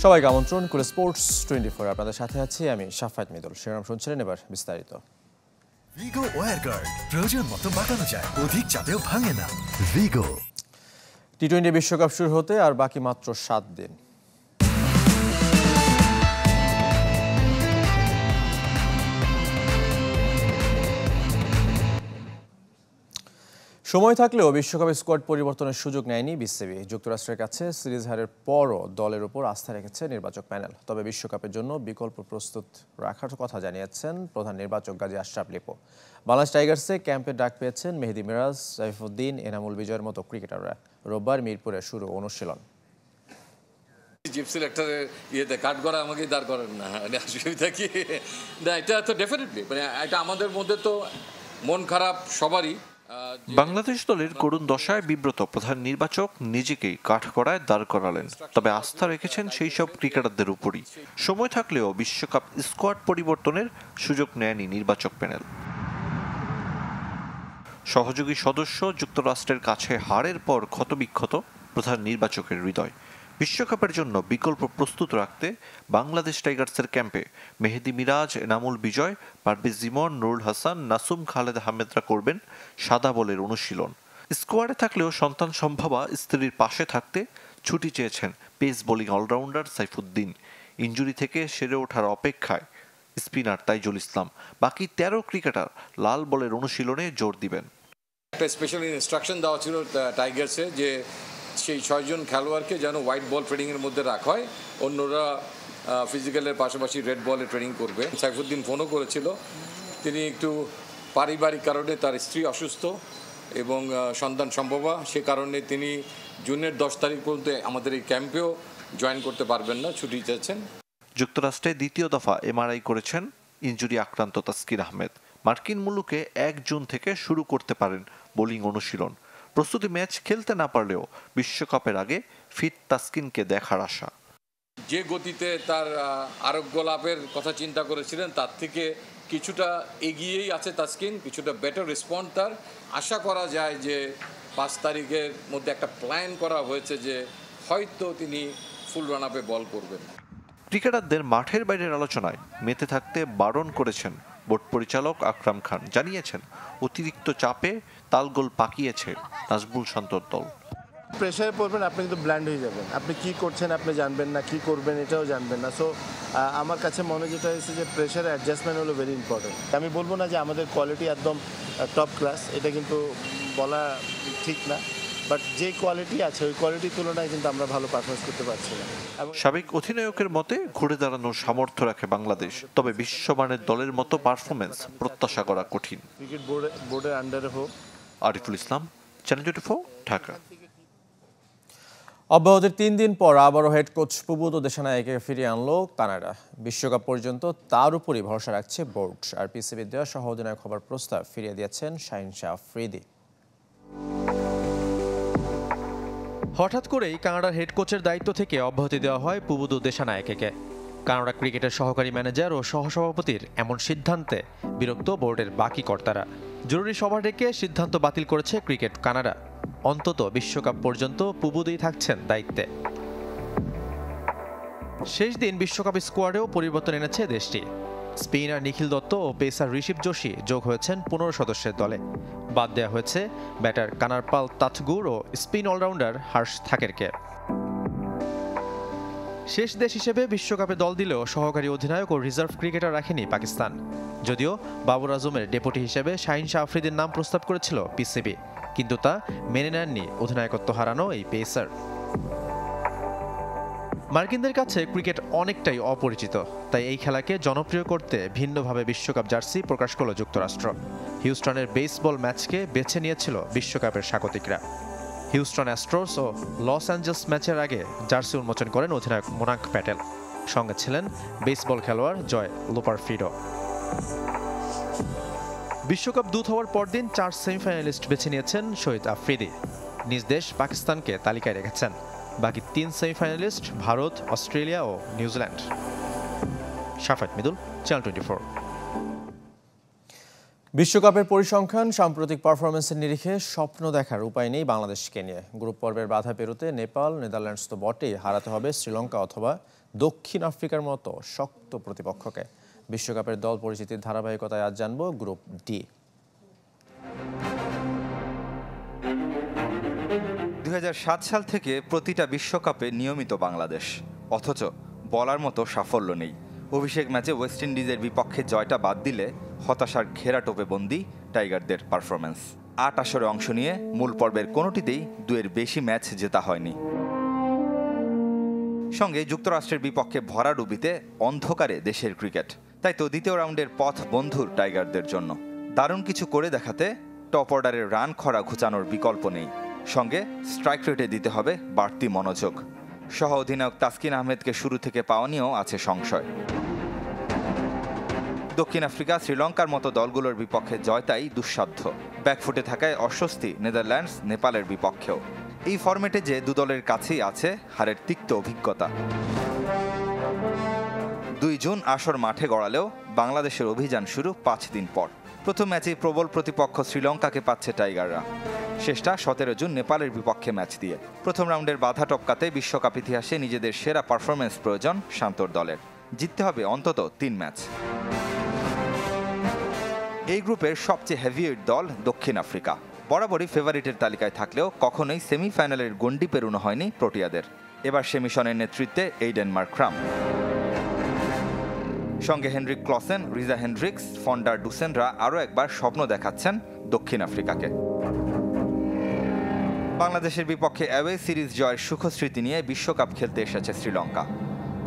সবাইকে আমন্ত্রণ করে স্পোর্টস 24 আপনাদের সাথে আছি আমি শাফাত মিদুল। শিরোনাম শুনছিলেন, এবার বিস্তারিত। ভিগো ওয়্যারগার্ড প্রয়োজন মতো বাঁকানো যায়, অধিক চাপেও ভাঙে না। ভিগো। টি-20 বিশ্বকাপ শুরু হতে আর বাকি মাত্র 7 দিন। সময় থাকলেও বিশ্বকাপে স্কোয়াড পরিবর্তনের সুযোগ নেয়নি বিসিবি। যুক্তরাষ্ট্রের কাছে সিরিজ হারের পরও দলের উপর আস্থা রেখেছে নির্বাচক প্যানেল। তবে বিশ্বকাপের জন্য বিকল্প প্রস্তুত রাখার কথা জানিয়েছেন প্রধান নির্বাচক গাজী আশরাফ লিপু। বাংলাদেশ টাইগার্সে ক্যাম্পে ডাক পেয়েছেন মেহেদী মিরাজ, সাইফুদ্দিন, এনামুল বিজয়ের মতো ক্রিকেটাররা। রোববার মিরপুরে শুরু অনুশীলন। চিফ সিলেক্টরের ইয়েতে কাট করা আমাকে দাঁড় করেন না, অসুবিধা কি? না, এটা তো ডেফিনেটলি এটা আমাদের মধ্যে তো মন খারাপ সবারই। বাংলাদেশ দলের করুণ দশায় বিব্রত প্রধান নির্বাচক নিজেকেই কাঠগড়ায় দাঁড় করালেন। তবে আস্থা রেখেছেন সেই সব ক্রিকেটারদের উপরই। সময় থাকলেও বিশ্বকাপ স্কোয়াড পরিবর্তনের সুযোগ নেয়নি নির্বাচক প্যানেল। সহযোগী সদস্য যুক্তরাষ্ট্রের কাছে হারের পর ক্ষতবিক্ষত প্রধান নির্বাচকের হৃদয়। বিশ্বকাপের জন্য বিকল্প প্রস্তুত রাখতে বাংলাদেশ টাইগার্সের ক্যাম্পে মেহেদী মিরাজ, এনামুল বিজয়, পারভেজ ইমন, নুরুল হাসান, নাসুম, খালেদ আহমেদরা করবেন সাদা বলের অনুশীলন। স্কোয়াডে থাকলেও সন্তান সম্ভবা স্ত্রীর পাশে থাকতে ছুটি চেয়েছেন pace bowling allrounder Saifuddin. Injury থেকে সেরে ওঠার অপেক্ষায় স্পিনার তাইজুল ইসলাম। বাকি 13 ক্রিকেটার লাল বলের অনুশীলনে জোর দিবেন। একটা স্পেশাল ইনস্ট্রাকশন দেওয়া ছিল টাইগার্সে যে সেই 6 জন খেলোয়াড়কে যেন হোয়াইট বল ট্রেনিংয়ের মধ্যে রাখা হয়, অন্যরা ফিজিক্যালের পাশাপাশি রেড বলে ট্রেনিং করবে। সাইফুদ্দিন ফোনও করেছিল, তিনি একটু পারিবারিক কারণে তার স্ত্রী অসুস্থ এবং সন্তান সম্ভবা, সে কারণে তিনি জুনের 10 তারিখ পর্যন্ত আমাদের এই ক্যাম্পেও জয়েন করতে পারবেন না, ছুটি চেয়েছেন। যুক্তরাষ্ট্রে দ্বিতীয় দফা এমআরআই করেছেন ইনজুরি আক্রান্ত তাসকিন আহমেদ। মার্কিন মুলুকে 1 জুন থেকে শুরু করতে পারেন বোলিং অনুশীলন। প্রস্তুতি ম্যাচ খেলতে না পারলেও বিশ্বকাপের আগে ফিট তাসকিনকে দেখার আশা। যে গতিতে তার আরোগ্য লাভের কথা চিন্তা করেছিলেন তার থেকে কিছুটা এগিয়েই আছে তাসকিন, কিছুটা বেটার রেসপন্ড তার। আশা করা যায় যে 5 তারিখের মধ্যে একটা প্ল্যান করা হয়েছে যে হয়তো তিনি ফুল রান আপে বল করবেন। ক্রিকেটারদের মাঠের বাইরের আলোচনায় মেতে থাকতে বারণ করেছেন বোর্ড পরিচালক আকরাম খান। জানিয়েছেন অতিরিক্ত চাপে তালগোল পাকিয়েছে নাজমুল শান্তর দল। প্রেশারে পড়বেন, আপনি কিন্তু ব্ল্যান্ড হয়ে যাবেন। আপনি কি করছেন আপনি জানবেন না, কি করবেন এটাও জানবেন না। সো আমার কাছে মনে যেটা হয়েছে যে প্রেশারে অ্যাডজাস্টমেন্ট হলো ভেরি ইম্পর্টেন্ট। আমি বলবো না যে আমাদের কোয়ালিটি একদম টপ ক্লাস, এটা কিন্তু বলা ঠিক না, বাট যে কোয়ালিটি আছে ওই কোয়ালিটির তুলনায় কিন্তু আমরা ভালো পারফরমেন্স করতে পারছি না। সাবেক অধিনায়কের মতে ঘুরে দাঁড়ানোর সামর্থ্য রাখে বাংলাদেশ, তবে বিশ্বমানের দলের মতো পারফরমেন্স প্রত্যাশা করা কঠিন। ক্রিকেট বোর্ডের আন্ডারে হোক। আরিফুল ইসলাম, চ্যানেল 24, ঢাকা। অব্যাহতির 3 দিন পর আবারও হেড কোচ পুবুতো দেশানায়কে ফিরিয়ে আনলো কানাডা। বিশ্বকাপ পর্যন্ত তার উপরই ভরসা রাখছে বোর্ড। আর পিসিবির দেওয়া সহ অধিনায়ক হবার প্রস্তাব ফিরিয়ে দিয়েছেন শাহিন শাহ আফ্রিদি। হঠাৎ করেই কানাডার হেড কোচের দায়িত্ব থেকে অব্যাহতি দেওয়া হয় পুবুতো দেশানায়কে। কানাডা ক্রিকেটের সহকারী ম্যানেজার ও সহসভাপতির এমন সিদ্ধান্তে বিরক্ত বোর্ডের বাকি কর্তারা। জরুরি সভা ডেকে সিদ্ধান্ত বাতিল করেছে ক্রিকেট কানাডা। অন্তত বিশ্বকাপ পর্যন্ত পুবুতোই থাকছেন দায়িত্বে। শেষ দিন বিশ্বকাপ স্কোয়াডেও পরিবর্তন এনেছে দেশটি। স্পিনার নিখিল দত্ত ও পেসার ঋষভ যোশী যোগ হয়েছেন 15 সদস্যের দলে। বাদ দেওয়া হয়েছে ব্যাটার কানারপাল তাথগুর ও স্পিন অলরাউন্ডার হার্ষ থাকেরকে। শেষ দেশ হিসেবে বিশ্বকাপে দল দিলেও সহকারী অধিনায়ক ও রিজার্ভ ক্রিকেটার রাখেনি পাকিস্তান। যদিও বাবর আজমের ডেপুটি হিসেবে শাহিন শাহ আফ্রিদির নাম প্রস্তাব করেছিল পিসিবি, কিন্তু তা মেনে নেননি অধিনায়কত্ব হারানো এই পেসার। মার্কিনদের কাছে ক্রিকেট অনেকটাই অপরিচিত, তাই এই খেলাকে জনপ্রিয় করতে ভিন্নভাবে বিশ্বকাপ জার্সি প্রকাশ করল যুক্তরাষ্ট্র। হিউস্টনের বেসবল ম্যাচকে বেছে নিয়েছিল বিশ্বকাপের স্বাগতিকরা। হিউস্টন অ্যাস্ট্রোস ও লস অ্যাঞ্জেলস ম্যাচের আগে জার্সি উন্মোচন করেন অধিনায়ক মোনাক প্যাটেল। সঙ্গে ছিলেন বেসবল খেলোয়াড় জয় লোপারফিডো। বিশ্বকাপ দূত হওয়ার পরদিন 4 সেমিফাইনালিস্ট বেছে নিয়েছেন শহীদ আফ্রিদি। নিজ দেশ পাকিস্তানকে তালিকায় রেখেছেন। বাকি 3 সেমিফাইনালিস্ট ভারত, অস্ট্রেলিয়া ও নিউজিল্যান্ড। শাফাত মিদুল, চ্যানেল 24। বিশ্বকাপের পরিসংখ্যান সাম্প্রতিক পারফরমেন্সের নিরিখে স্বপ্ন দেখার উপায় নেই বাংলাদেশকে নিয়ে। গ্রুপ পর্বের বাধা পেরোতে নেপাল, নেদারল্যান্ডস তো বটেই, হারাতে হবে শ্রীলঙ্কা অথবা দক্ষিণ আফ্রিকার মতো শক্ত প্রতিপক্ষকে। বিশ্বকাপের দল পরিচিতির ধারাবাহিকতায় আজ জানব গ্রুপ ডি। 2007 সাল থেকে প্রতিটা বিশ্বকাপে নিয়মিত বাংলাদেশ, অথচ বলার মতো সাফল্য নেই। অভিষেক ম্যাচে ওয়েস্ট ইন্ডিজের বিপক্ষে জয়টা বাদ দিলে হতাশার ঘেরাটোপে বন্দী টাইগারদের পারফরমেন্স। 8 আসরে অংশ নিয়ে মূল পর্বের কোনোটিতেই 2-এর বেশি ম্যাচ জেতা হয়নি। সঙ্গে যুক্তরাষ্ট্রের বিপক্ষে ভরাডুবিতে অন্ধকারে দেশের ক্রিকেট। তাই তো দ্বিতীয় রাউন্ডের পথ বন্ধুর টাইগারদের জন্য। দারুণ কিছু করে দেখাতে টপ অর্ডারের রান খরা ঘুচানোর বিকল্প নেই। সঙ্গে স্ট্রাইক রেটে দিতে হবে বাড়তি মনোযোগ। সহ অধিনায়ক তাসকিন আহমেদকে শুরু থেকে পাওয়া নিয়েও আছে সংশয়। দক্ষিণ আফ্রিকা, শ্রীলঙ্কার মতো দলগুলোর বিপক্ষে জয়টাই দুঃসাধ্য। ব্যাকফুটে থাকায় অস্বস্তি নেদারল্যান্ডস, নেপালের বিপক্ষেও। এই ফরম্যাটে যে দু দলের কাছেই আছে হারের তিক্ত অভিজ্ঞতা। 2 জুন আসর মাঠে গড়ালেও বাংলাদেশের অভিযান শুরু 5 দিন পর। প্রথম ম্যাচেই প্রবল প্রতিপক্ষ শ্রীলঙ্কাকে পাচ্ছে টাইগাররা। শেষটা 17 জুন নেপালের বিপক্ষে ম্যাচ দিয়ে। প্রথম রাউন্ডের বাধা টপকাতে বিশ্বকাপ ইতিহাসে নিজেদের সেরা পারফরমেন্স প্রয়োজন শান্তর দলের। জিততে হবে অন্তত 3 ম্যাচ। এই গ্রুপের সবচেয়ে হেভিওয়েট দল দক্ষিণ আফ্রিকা। বরাবরই ফেভারিটের তালিকায় থাকলেও কখনোই সেমিফাইনালের গণ্ডি পেরোনো হয়নি প্রোটিয়াদের। এবার সেমিশনের নেতৃত্বে এইডেন মার্ক্রাম। সঙ্গে হেনরিক ক্লসেন, রিজা হেন্ড্রিক্স, ফন্ডার ডুসেনরা আরও একবার স্বপ্ন দেখাচ্ছেন দক্ষিণ আফ্রিকাকে। বাংলাদেশের বিপক্ষে অ্যাওয়ে সিরিজ জয়ের সুখস্মৃতি নিয়ে বিশ্বকাপ খেলতে এসেছে শ্রীলঙ্কা।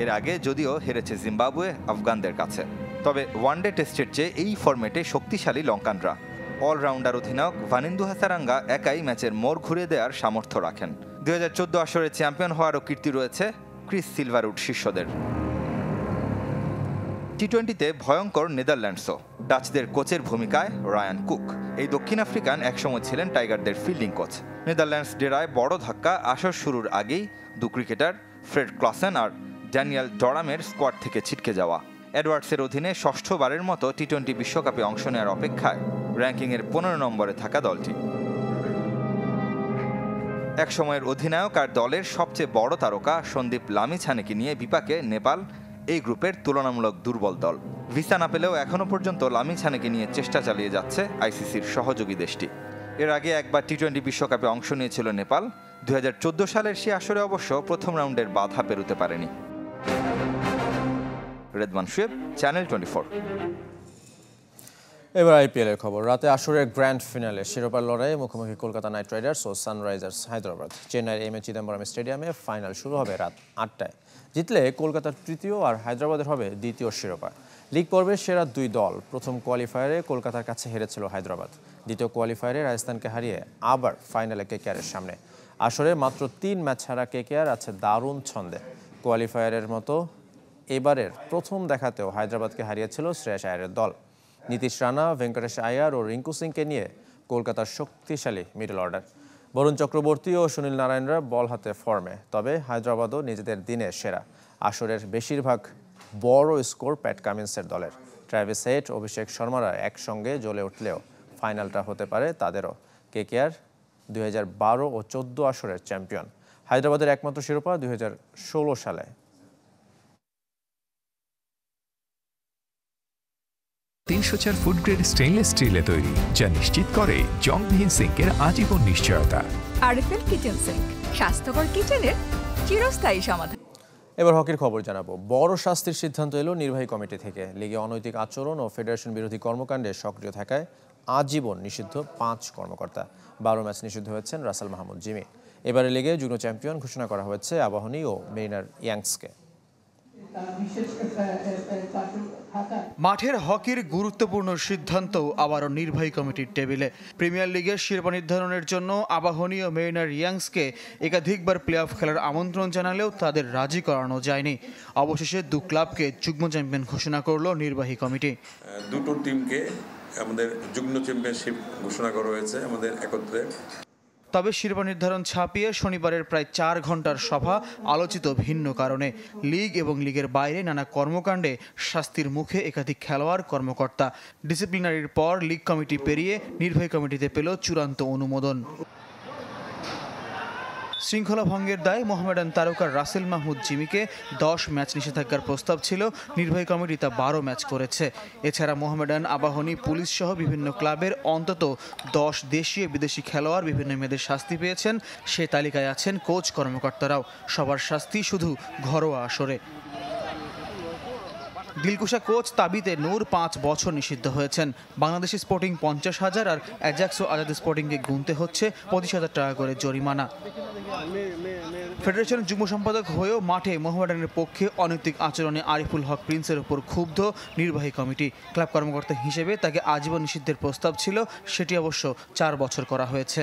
এর আগে যদিও হেরেছে জিম্বাবুয়ে আফগানদের কাছে। তবে ওয়ানডে টেস্টের চেয়ে এই ফরম্যাটে শক্তিশালী লঙ্কানরা। অলরাউন্ডার অধিনায়ক ভানিন্দু হাসারাঙ্গা একাই ম্যাচের মোড় ঘুরিয়ে দেওয়ার সামর্থ্য রাখেন। 2014 আসরে চ্যাম্পিয়ন হওয়ারও কীর্তি রয়েছে ক্রিস সিলভারউড শিষ্যদের। টি-20তে ভয়ঙ্কর নেদারল্যান্ডসও। ডাচদের কোচের ভূমিকায় রায়ান কুক। এই দক্ষিণ আফ্রিকান একসময় ছিলেন টাইগারদের ফিল্ডিং কোচ। নেদারল্যান্ডস ডেরায় বড় ধাক্কা আসর শুরুর আগেই 2 ক্রিকেটার ফ্রেড ক্লসেন আর ড্যানিয়েল ডরামের স্কোয়াড থেকে ছিটকে যাওয়া। এডওয়ার্ডসের অধীনে ষষ্ঠবারের মতো টি-20 বিশ্বকাপে অংশ নেওয়ার অপেক্ষায় র্যাঙ্কিংয়ের 15 নম্বরে থাকা দলটি। একসময়ের অধিনায়ক আর দলের সবচেয়ে বড় তারকা সন্দীপ লামিছানেকে নিয়ে বিপাকে নেপাল, এই গ্রুপের তুলনামূলক দুর্বল দল। ভিসা না পেলেও এখনও পর্যন্ত লামিছানেকে নিয়ে চেষ্টা চালিয়ে যাচ্ছে আইসিসির সহযোগী দেশটি। এর আগে একবার টি-20 বিশ্বকাপে অংশ নিয়েছিল নেপাল। 2014 সালের সে আসরে অবশ্য প্রথম রাউন্ডের বাধা পেরোতে পারেনি। রেদওয়ান শুয়েব, চ্যানেল 24। এবার আইপিএল এর খবর। রাতে আসরের গ্র্যান্ড ফিনালে শিরোপার লড়াইয়ে মুখোমুখি কলকাতা নাইট রাইডার্স ও সানরাইজার্স হায়দ্রাবাদ। চেন্নাইয়ের এম এ চিদম্বরম স্টেডিয়ামে ফাইনাল শুরু হবে রাত 8টায়। জিতলে কলকাতার তৃতীয় আর হায়দ্রাবাদের হবে দ্বিতীয় শিরোপা। লিগ পর্বের সেরা 2 দল। প্রথম কোয়ালিফায়ারে কলকাতার কাছে হেরেছিল হায়দ্রাবাদ। দ্বিতীয় কোয়ালিফায়ারে রাজস্থানকে হারিয়ে আবার ফাইনালে কেকেআরের সামনে। আসরে মাত্র 3 ম্যাচ হারা কেকেআর আছে দারুণ ছন্দে। কোয়ালিফায়ারের মতো এবারের প্রথম দেখাতেও হায়দ্রাবাদকে হারিয়েছিল শ্রেয়াস আয়ারের দল। নীতিশ রানা, ভেঙ্কটেশ আয়ার ও রিঙ্কু সিংকে নিয়ে কলকাতার শক্তিশালী মিডল অর্ডার। বরুণ চক্রবর্তী ও সুনীল নারায়ণরা বল হাতে ফর্মে। তবে হায়দ্রাবাদও নিজেদের দিনে সেরা। আসরের বেশিরভাগ বড় স্কোর প্যাট কামিন্সের দলের। ট্র্যাভিস হেড, অভিষেক শর্মারা একসঙ্গে জ্বলে উঠলেও ফাইনালটা হতে পারে তাদেরও। কেকেআর 2012 ও 14 আসরের চ্যাম্পিয়ন। হায়দ্রাবাদের একমাত্র শিরোপা 2016 সালে। 304 ফুড গ্রেড স্টেইনলেস স্টিলে তৈরি, যা নিশ্চিত করে জংবিহীন সিঙ্কের আজীবন নিশ্চয়তা। আরএফএল কিচেন সিঙ্ক, স্বাস্থ্যকর কিচেনের চিরস্থায়ী সমাধান। এবার হকির খবর জানাবো। বড় শাস্তির সিদ্ধান্ত এলো নির্বাহী কমিটি থেকে। লিগে অনৈতিক আচরণ ও ফেডারেশন বিরোধী কর্মকাণ্ডে সক্রিয় থাকায় আজীবন নিষিদ্ধ 5 কর্মকর্তা। 12 ম্যাচ নিষিদ্ধ হয়েছেন রাসেল মাহমুদ জিমি। এবারে লিগে যুগ্ম চ্যাম্পিয়ন ঘোষণা করা হয়েছে আবাহনী ও মেরিনার ইয়াংসকে। মাঠের হকির গুরুত্বপূর্ণ সিদ্ধান্ত আবারও নির্বাহী কমিটির টেবিলে। প্রিমিয়ার লিগের শিরোপা নির্ধারণের জন্য আবাহনী ও মেরিনার ইয়াংসকে একাধিকবার প্লে অফ খেলার আমন্ত্রণ জানালেও তাদের রাজি করানো যায়নি। অবশেষে 2 ক্লাবকে যুগ্ম চ্যাম্পিয়ন ঘোষণা করল নির্বাহী কমিটি। দুটো টিমকে আমাদের যুগ্ম চ্যাম্পিয়নশিপ ঘোষণা করা হয়েছে আমাদের একত্রে। তবে শিরোপা নির্ধারণ ছাপিয়ে শনিবারের প্রায় 4 ঘন্টার সভা আলোচিত ভিন্ন কারণে। লিগ এবং লিগের বাইরে নানা কর্মকাণ্ডে শাস্তির মুখে একাধিক খেলোয়াড় কর্মকর্তা। ডিসিপ্লিনারির পর লিগ কমিটি পেরিয়ে নির্বাহী কমিটিতে পেল চূড়ান্ত অনুমোদন। শৃঙ্খলা ভঙ্গের দায়ে মোহামেডান তারকা রাসেল মাহমুদ জিমিকে 10 ম্যাচ নিষেধাজ্ঞার প্রস্তাব ছিল, নির্বাহী কমিটি তা 12 ম্যাচ করেছে। এছাড়া মোহামেডান, আবাহনী, পুলিশ সহ বিভিন্ন ক্লাবের অন্তত 10 দেশীয় বিদেশি খেলোয়াড় বিভিন্ন মেয়াদের শাস্তি পেয়েছেন। সে তালিকায় আছেন কোচ কর্মকর্তারাও। সবার শাস্তি শুধু ঘরোয়া আসরে। দিলকুশা কোচ তাবিতে নূর 5 বছর নিষিদ্ধ হয়েছেন। বাংলাদেশি স্পোর্টিং 50,000 আর অ্যাজাক্স ও আজাদ স্পোর্টিংকে গুনতে হচ্ছে 25,000 টাকা করে জরিমানা। ফেডারেশনের যুগ্ম সম্পাদক হয়েও মাঠে মোহামেডানের পক্ষে অনৈতিক আচরণে আরিফুল হক প্রিন্সের উপর ক্ষুব্ধ নির্বাহী কমিটি। ক্লাব কর্মকর্তা হিসেবে তাকে আজীবন নিষিদ্ধের প্রস্তাব ছিল, সেটি অবশ্য 4 বছর করা হয়েছে।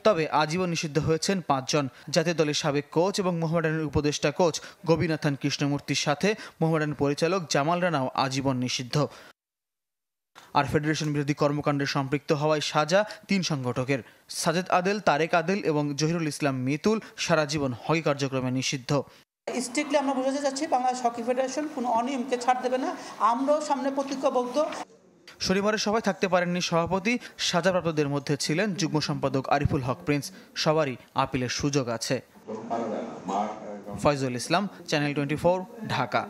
তবে আজীবন নিষিদ্ধ হয়েছেন 5 জন। জাতীয় দলের সাবেক কোচ এবং মোহামেডানের উপদেষ্টা কোচ গোবিনাথন কৃষ্ণমূর্তির সাথে মোহামেডান পরিচালক জামাল রানাও আজীবন নিষিদ্ধ। আর ফেডারেশন বিরোধী কর্মকাণ্ডে সম্পৃক্ত হওয়ায় সাজা 3 সংগঠকের। সাজেদ আদেল, তারেক আদেল এবং জহিরুল ইসলাম মিতুল সারা জীবন হকি কার্যক্রমে নিষিদ্ধ। স্ট্রিক্টলি আমরা বোঝাতে চাচ্ছি বাংলাদেশ হকি ফেডারেশন কোনো অনিয়মকে ছাড় দেবে না। আমরাও সামনে প্রতিজ্ঞাবদ্ধ। শনিবারের সভায় থাকতে পারেননি সভাপতি। সাজাপ্রাপ্তদের মধ্যে ছিলেন যুগ্ম সম্পাদক আরিফুল হক প্রিন্স। সবারই আপিলের সুযোগ আছে। Faizul Islam, channel 24, Dhaka.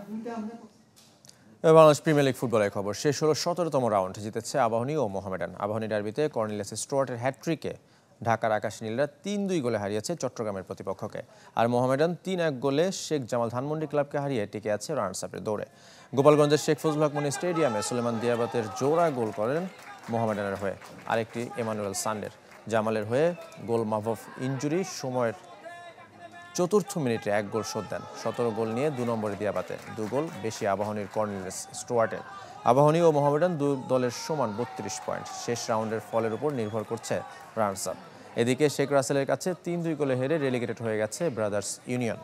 Bangladesh premier league ফুটবলের খবর শেষ হলো 17তম রাউন্ড। জিতেছে আবাহনী ও মোহামেডান। আবাহনী ডার্বিতে কর্নেলিয়াস স্টুয়ার্টের হ্যাটট্রিকে ঢাকার আকাশ নীলরা 3-2 গোলে হারিয়েছে চট্টগ্রামের প্রতিপক্ষকে। আর মোহামেডান 3-1 গোলে শেখ জামাল ধানমন্ডি ক্লাবকে হারিয়ে টিকে আছে রানার্স আপের দৌড়ে। গোপালগঞ্জের শেখ ফজলুল হক মনি স্টেডিয়ামে সুলেমান দিয়াবাতের জোড়া গোল করেন মোহামেডানের হয়ে, আরেকটি এমানুয়েল সান্ডের। জামালের হয়ে গোল মাহফুফ ইনজুরি সময়ের 4র্থ মিনিটে 1 গোল শোধ দেন। 17 গোল নিয়ে 2 নম্বরে দিয়াবাতে, 2 গোল বেশি আবাহনীর কর্নেলিয়াস স্টুয়ার্টের। আবাহনী ও মোহামেডান 2 দলের সমান 32 পয়েন্ট। শেষ রাউন্ডের ফলের উপর নির্ভর করছে রানার্স আপ। এদিকে শেখ রাসেলের কাছে 3-2 গোলে হেরে রেলিগেটেড হয়ে গেছে ব্রাদার্স ইউনিয়ন।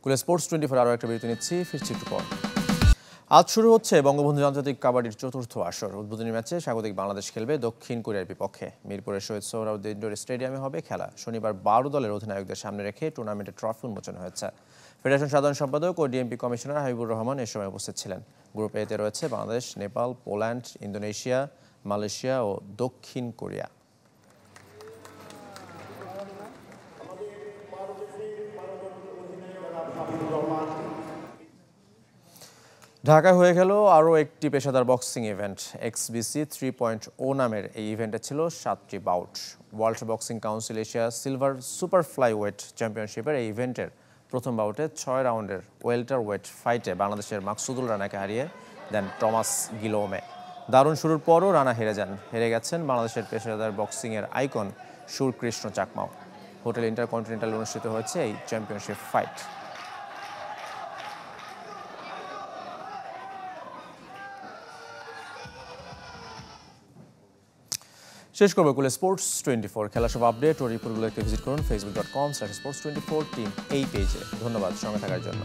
কুলে স্পোর্টস 24 আরও একটা বিরতি নিচ্ছি, ফিরছি একটু পর। আজ শুরু হচ্ছে বঙ্গবন্ধু আন্তর্জাতিক কাবাডির 4র্থ আসর। উদ্বোধনী ম্যাচে স্বাগতিক বাংলাদেশ খেলবে দক্ষিণ কোরিয়ার বিপক্ষে। মিরপুরের শহীদ সোহরাওয়ার্দী ইনডোর স্টেডিয়ামে হবে খেলা। শনিবার 12 দলের অধিনায়কদের সামনে রেখে টুর্নামেন্টের ট্রফি উন্মোচন হয়েছে। ফেডারেশন সাধারণ সম্পাদক ও ডিএমপি কমিশনার হাবিবুর রহমান এ সময় উপস্থিত ছিলেন। গ্রুপ এতে রয়েছে Bangladesh, Nepal, Poland, Indonesia, Malaysia ও দক্ষিণ কোরিয়া। ঢাকা হয়ে গেল আরও একটি পেশাদার বক্সিং ইভেন্ট। XBC 3.0 নামের এই ইভেন্টে ছিল 7টি bout. World Boxing Council Asia silver super flyweight চ্যাম্পিয়নশিপের এই ইভেন্টের প্রথম বাউটে 6 রাউন্ডের ওয়েল্টার ওয়েট ফাইটে বাংলাদেশের মাকসুদুল রানাকে হারিয়ে দেন টমাস গিলোমে। দারুণ শুরুর পরও রানা হেরে গেছেন বাংলাদেশের পেশাদার বক্সিংয়ের আইকন সুরকৃষ্ণ চাকমাও। হোটেল ইন্টারকন্টিনেন্টাল অনুষ্ঠিত হয়েছে এই চ্যাম্পিয়নশিপ ফাইট। শেষ করবো কুলে স্পোর্টস 24 খেলা সব আপডেট ও রিপোর্টগুলোকে ভিজিট করুন facebook.com/sports24 টিম এই পেজে। ধন্যবাদ সঙ্গে থাকার জন্য।